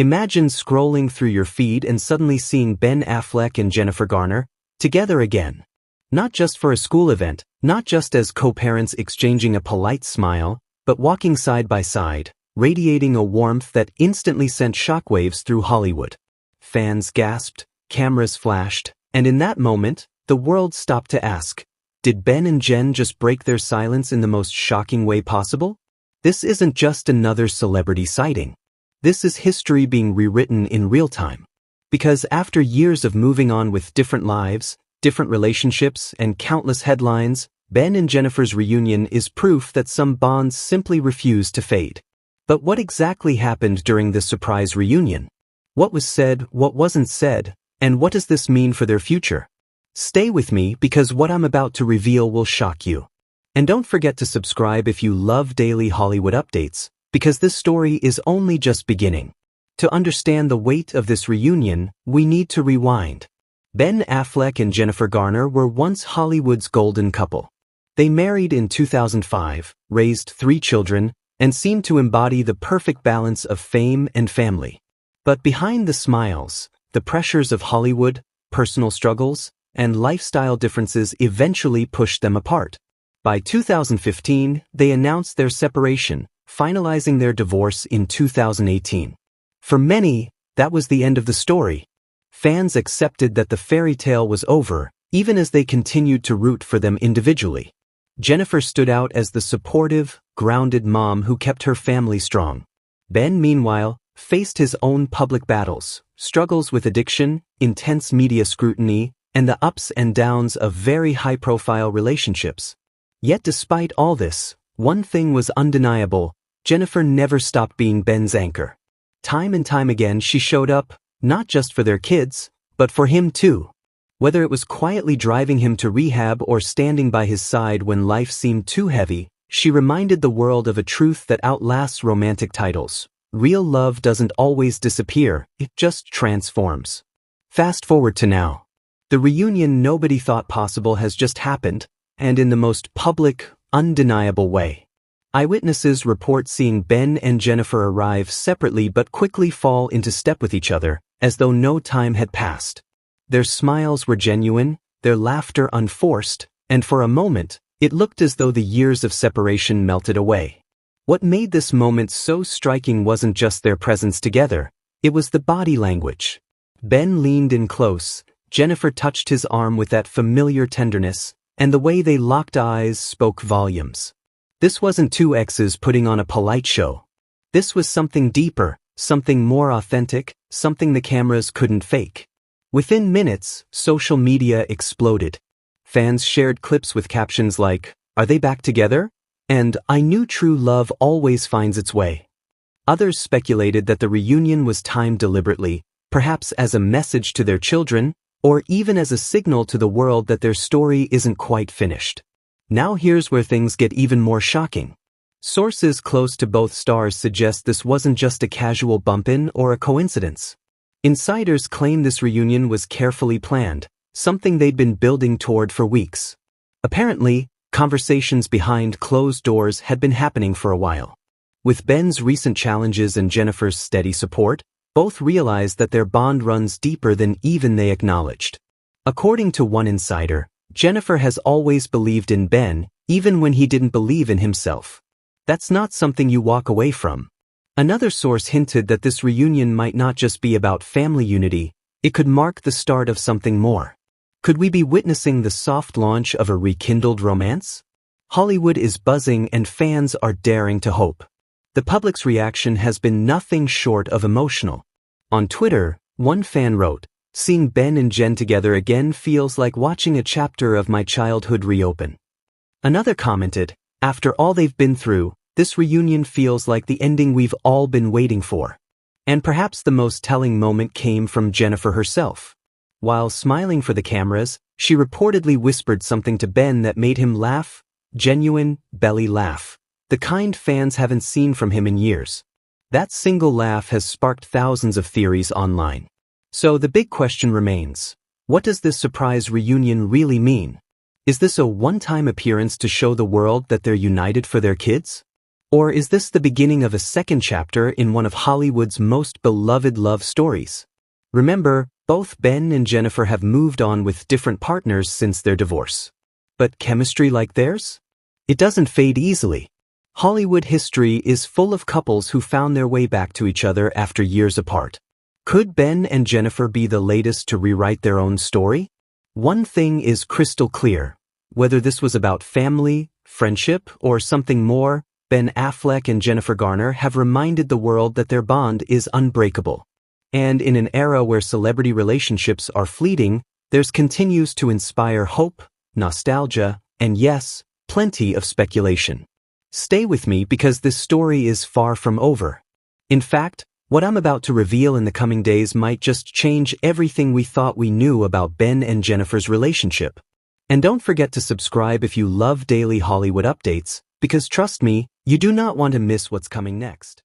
Imagine scrolling through your feed and suddenly seeing Ben Affleck and Jennifer Garner together again. Not just for a school event, not just as co-parents exchanging a polite smile, but walking side by side, radiating a warmth that instantly sent shockwaves through Hollywood. Fans gasped, cameras flashed, and in that moment, the world stopped to ask, did Ben and Jen just break their silence in the most shocking way possible? This isn't just another celebrity sighting. This is history being rewritten in real time. Because after years of moving on with different lives, different relationships, and countless headlines, Ben and Jennifer's reunion is proof that some bonds simply refuse to fade. But what exactly happened during this surprise reunion? What was said, what wasn't said, and what does this mean for their future? Stay with me because what I'm about to reveal will shock you. And don't forget to subscribe if you love daily Hollywood updates, because this story is only just beginning. To understand the weight of this reunion, we need to rewind. Ben Affleck and Jennifer Garner were once Hollywood's golden couple. They married in 2005, raised 3 children, and seemed to embody the perfect balance of fame and family. But behind the smiles, the pressures of Hollywood, personal struggles, and lifestyle differences eventually pushed them apart. By 2015, they announced their separation, finalizing their divorce in 2018. For many, that was the end of the story. Fans accepted that the fairy tale was over, even as they continued to root for them individually. Jennifer stood out as the supportive, grounded mom who kept her family strong. Ben, meanwhile, faced his own public battles, struggles with addiction, intense media scrutiny, and the ups and downs of very high-profile relationships. Yet despite all this, one thing was undeniable: Jennifer never stopped being Ben's anchor. Time and time again she showed up, not just for their kids, but for him too. Whether it was quietly driving him to rehab or standing by his side when life seemed too heavy, she reminded the world of a truth that outlasts romantic titles. Real love doesn't always disappear, it just transforms. Fast forward to now. The reunion nobody thought possible has just happened, and in the most public, undeniable way. Eyewitnesses report seeing Ben and Jennifer arrive separately but quickly fall into step with each other, as though no time had passed. Their smiles were genuine, their laughter unforced, and for a moment, it looked as though the years of separation melted away. What made this moment so striking wasn't just their presence together, it was the body language. Ben leaned in close, Jennifer touched his arm with that familiar tenderness, and the way they locked eyes spoke volumes. This wasn't two exes putting on a polite show. This was something deeper, something more authentic, something the cameras couldn't fake. Within minutes, social media exploded. Fans shared clips with captions like, "Are they back together?" and "I knew true love always finds its way." Others speculated that the reunion was timed deliberately, perhaps as a message to their children, or even as a signal to the world that their story isn't quite finished. Now here's where things get even more shocking. Sources close to both stars suggest this wasn't just a casual bump-in or a coincidence. Insiders claim this reunion was carefully planned, something they'd been building toward for weeks. Apparently, conversations behind closed doors had been happening for a while. With Ben's recent challenges and Jennifer's steady support, both realized that their bond runs deeper than even they acknowledged. According to one insider, Jennifer has always believed in Ben, even when he didn't believe in himself. That's not something you walk away from. Another source hinted that this reunion might not just be about family unity, it could mark the start of something more. Could we be witnessing the soft launch of a rekindled romance? Hollywood is buzzing and fans are daring to hope. The public's reaction has been nothing short of emotional. On Twitter, one fan wrote, "Seeing Ben and Jen together again feels like watching a chapter of my childhood reopen." Another commented, "After all they've been through, this reunion feels like the ending we've all been waiting for." And perhaps the most telling moment came from Jennifer herself. While smiling for the cameras, she reportedly whispered something to Ben that made him laugh, genuine, belly laugh, the kind fans haven't seen from him in years. That single laugh has sparked thousands of theories online. So the big question remains, what does this surprise reunion really mean? Is this a one-time appearance to show the world that they're united for their kids? Or is this the beginning of a second chapter in one of Hollywood's most beloved love stories? Remember, both Ben and Jennifer have moved on with different partners since their divorce. But chemistry like theirs? It doesn't fade easily. Hollywood history is full of couples who found their way back to each other after years apart. Could Ben and Jennifer be the latest to rewrite their own story? One thing is crystal clear. Whether this was about family, friendship, or something more, Ben Affleck and Jennifer Garner have reminded the world that their bond is unbreakable. And in an era where celebrity relationships are fleeting, theirs continues to inspire hope, nostalgia, and yes, plenty of speculation. Stay with me because this story is far from over. In fact, what I'm about to reveal in the coming days might just change everything we thought we knew about Ben and Jennifer's relationship. And don't forget to subscribe if you love daily Hollywood updates, because trust me, you do not want to miss what's coming next.